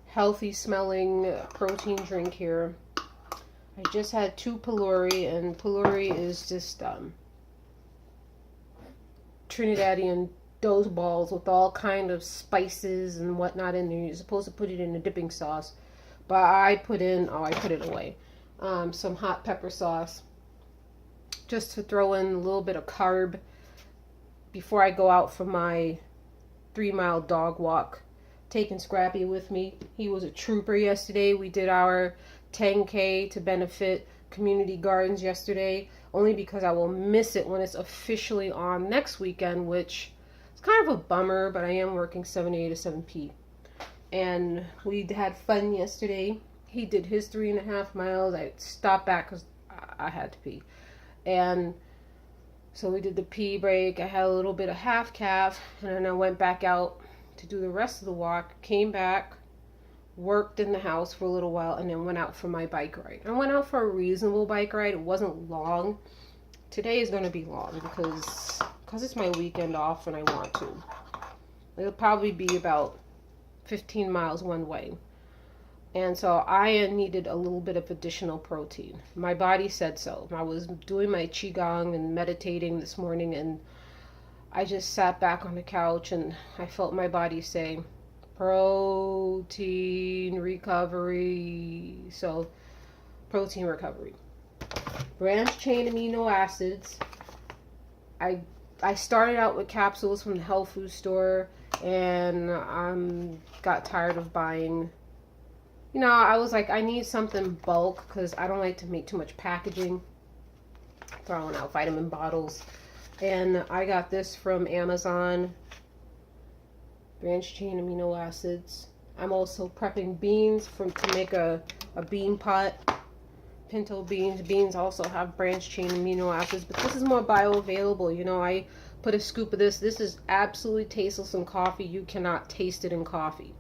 healthy smelling protein drink here. I just had 2 pylori, and pylori is just Trinidadian dough balls with all kind of spices and whatnot in there. You're supposed to put it in a dipping sauce, but I put it away. Some hot pepper sauce, just to throw in a little bit of carb before I go out for my 3-mile dog walk. Taking Scrappy with me. He was a trooper yesterday. We did our 10K to benefit community gardens yesterday, only because I will miss it when it's officially on next weekend, which is kind of a bummer, but I am working 7 a to 7 p. And we had fun yesterday. He did his 3.5 miles. I stopped back because I had to pee. And so we did the pee break. I had a little bit of half calf, and then I went back out to do the rest of the walk, came back, worked in the house for a little while, and then went out for my bike ride. I went out for a reasonable bike ride. It wasn't long. Today is going to be long because it's my weekend off and I want to. It'll probably be about 15 miles one way. And so I needed a little bit of additional protein. My body said so. I was doing my qigong and meditating this morning, and I just sat back on the couch and I felt my body say, protein recovery. So, protein recovery. Branched chain amino acids. I started out with capsules from the health food store, and got tired of buying. I was like, I need something bulk because I don't like to make too much packaging. Throwing out vitamin bottles. And I got this from Amazon. Branched chain amino acids. I'm also prepping beans to make a bean pot. Pinto beans. Beans also have branched chain amino acids, but this is more bioavailable. I put a scoop of this. This is absolutely tasteless in coffee. You cannot taste it in coffee.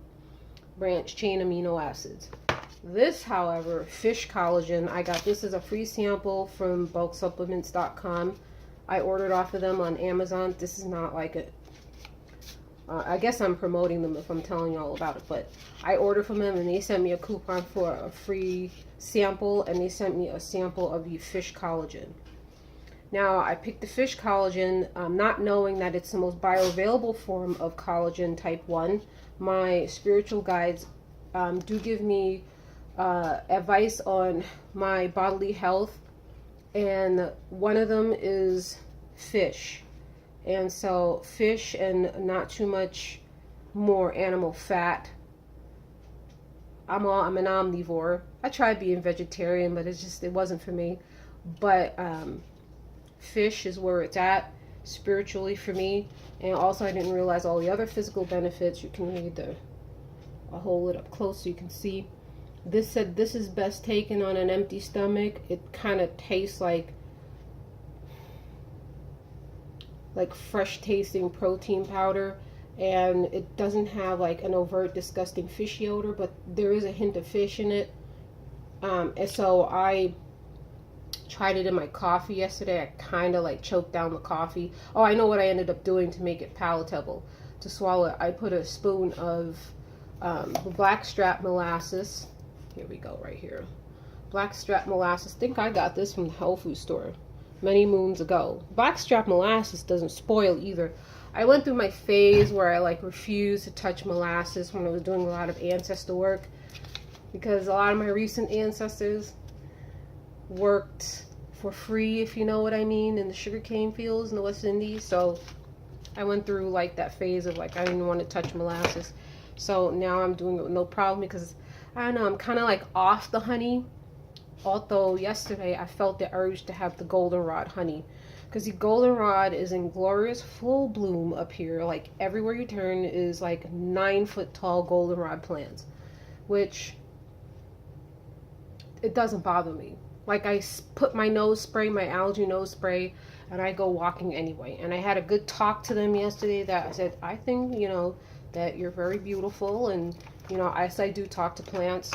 Branched chain amino acids. This, however, fish collagen. I got this as a free sample from bulksupplements.com. I ordered off of them on Amazon. This is not like it. I guess I'm promoting them if I'm telling you all about it, but I ordered from them and they sent me a coupon for a free sample, and they sent me a sample of the fish collagen. Now, I picked the fish collagen not knowing that it's the most bioavailable form of collagen type 1. My spiritual guides do give me advice on my bodily health, and one of them is fish. And so fish and not too much more animal fat. I'm an omnivore. I tried being vegetarian, but it wasn't for me. But fish is where it's at spiritually for me. And also I didn't realize all the other physical benefits. You can read I'll hold it up close so you can see. This said this is best taken on an empty stomach. It kind of tastes like fresh tasting protein powder, and it doesn't have like an overt disgusting fishy odor, but there is a hint of fish in it. And so I tried it in my coffee yesterday. I kind of choked down the coffee. Oh, I know what I ended up doing to make it palatable to swallow it. I put a spoon of blackstrap molasses. Here we go, right here. Blackstrap molasses. I think I got this from the health food store many moons ago. Blackstrap molasses doesn't spoil either. I went through my phase where I refused to touch molasses when I was doing a lot of ancestor work, because a lot of my recent ancestors worked for free, if you know what I mean, in the sugarcane fields in the West Indies. So I went through that phase of I didn't want to touch molasses. So now I'm doing it with no problem, because I don't know, I'm kind of off the honey. Although yesterday I felt the urge to have the goldenrod honey, because the goldenrod is in glorious full bloom up here. Everywhere you turn is 9-foot tall goldenrod plants, which it doesn't bother me. I put my nose spray, my algae nose spray, and I go walking anyway. And I had a good talk to them yesterday that I said, I think, that you're very beautiful, and I do talk to plants.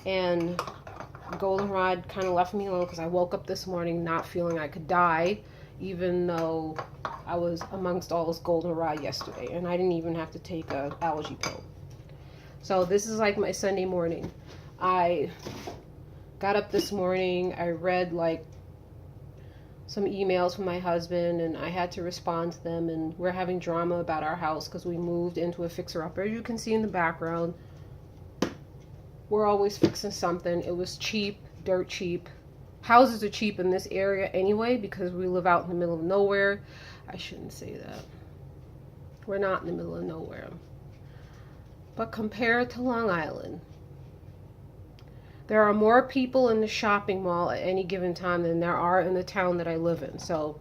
And goldenrod kind of left me alone, because I woke up this morning not feeling I could die, even though I was amongst all this goldenrod yesterday, and I didn't even have to take a allergy pill. So this is like my Sunday morning. I got up this morning, I read like some emails from my husband, and I had to respond to them, and we're having drama about our house because we moved into a fixer-upper. You can see in the background, we're always fixing something. It was cheap, dirt cheap. Houses are cheap in this area anyway because we live out in the middle of nowhere. I shouldn't say that. We're not in the middle of nowhere. But compared to Long Island, there are more people in the shopping mall at any given time than there are in the town that I live in. So